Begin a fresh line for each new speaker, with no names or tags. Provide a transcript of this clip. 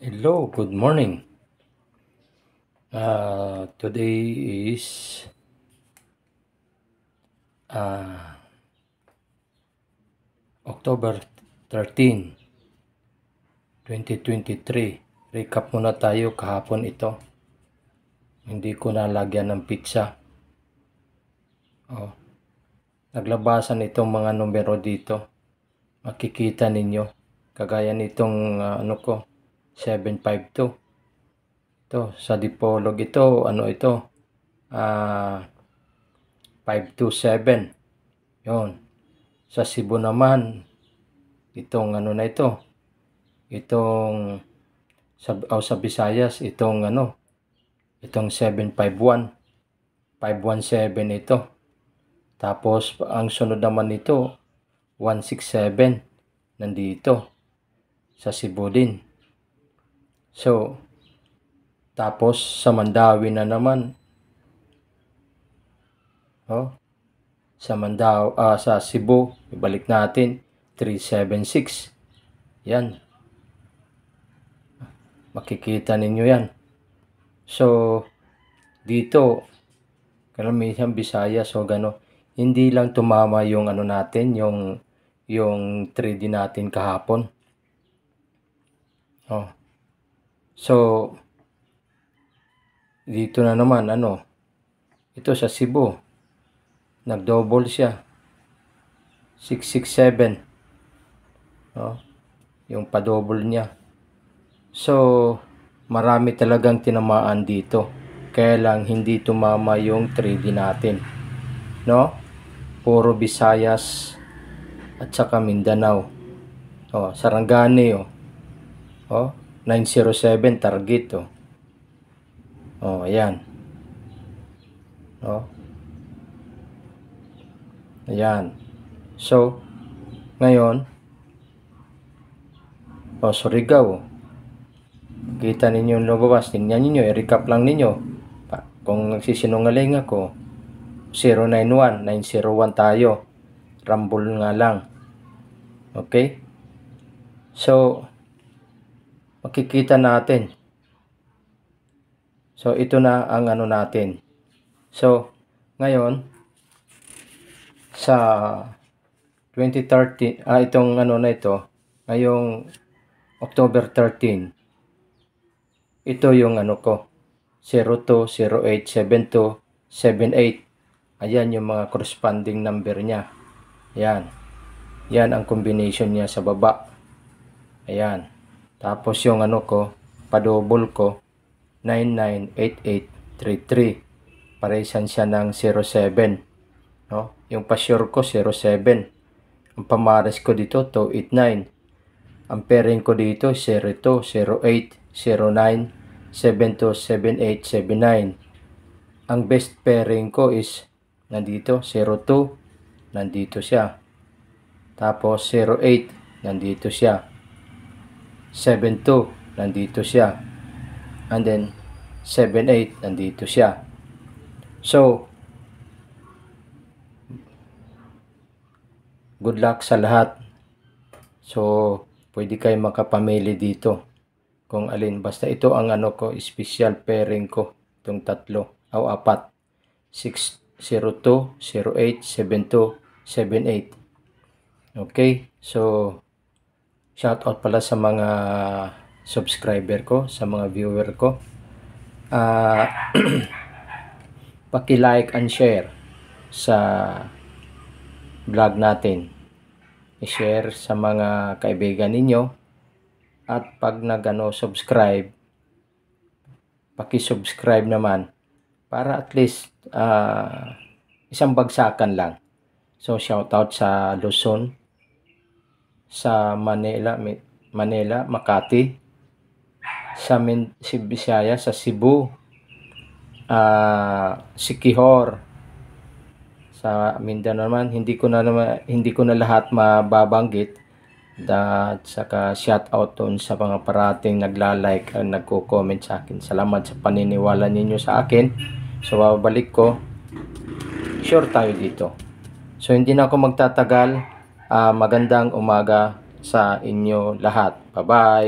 Hello, good morning. Today is October 13, 2023. Recap muna tayo kahapon ito. Hindi ko nalagyan ng pizza. Naglabasan itong mga numero dito. Makikita ninyo. Kagaya nitong 752. Ito, sa Dipolog ito, ito? 527. Yon. Sa Cebu naman, itong itong sa Visayas, itong 751. 517 ito. Tapos, ang sunod naman nito, 167. Nandito. Sa Cebu din. So, tapos sa Mandawi na naman. Sa Cebu, ibalik natin, 376. Yan. Makikita ninyo yan. So, dito, karamihan Bisaya, so hindi lang tumama yung natin, yung 3D natin kahapon. So, dito na naman, ito sa Cebu, nag-double siya. 667. Yung pa-double niya. So, marami talagang tinamaan dito. Kaya lang hindi tumama yung 3D natin. Puro Visayas at saka Mindanao. Sarangani, 907 target, ayan. Ayan. So, ngayon, Surigao. Kita ninyo yung lumabas. Tingnan ninyo, i-recap lang ninyo. Kung nagsisinungaling ako, 091, 901 tayo. Rumble nga lang. Okay? So, makikita natin. So, ito na ang natin. So, ngayon, sa 2030, itong na ito, ngayong October 13, ito yung ko, 02, 08, 72, 78. Ayan yung mga corresponding number niya. Ayan. Yan ang combination niya sa baba. Ayan. Tapos yung pa-double ko, 998833. Paresan siya ng 07. Yung pa-sure ko, 07. Ang pamares ko dito, 289. Ang pairing ko dito, 02, 08, 09, 72, 78, 79. Ang best pairing ko is, nandito, 02. Nandito siya. Tapos, 08. Nandito siya. 72. Nandito siya. And then, 78. Nandito siya. So, good luck sa lahat. So, pwede kayo makapamili dito. Kung alin. Basta ito ang special pairing ko. Itong tatlo. O apat. 602, 08, 72, 78. Okay. So, shout out pala sa mga subscriber ko. Sa mga viewer ko. Paki-like and share sa vlog natin. I-share sa mga kaibigan ninyo. At pag subscribe, paki-subscribe naman para at least isang bagsakan lang. So shout out sa Luzon, sa Manila, Makati, sa Bisaya, sa Cebu, Siquijor, sa Mindanao naman, hindi ko na lahat mababanggit. At saka shout out doon sa mga parating nagla-like at nagko-comment sa akin. Salamat sa paniniwala ninyo sa akin. So babalik ko. Sure tayo dito. So hindi na ako magtatagal. Magandang umaga sa inyo lahat. Bye-bye.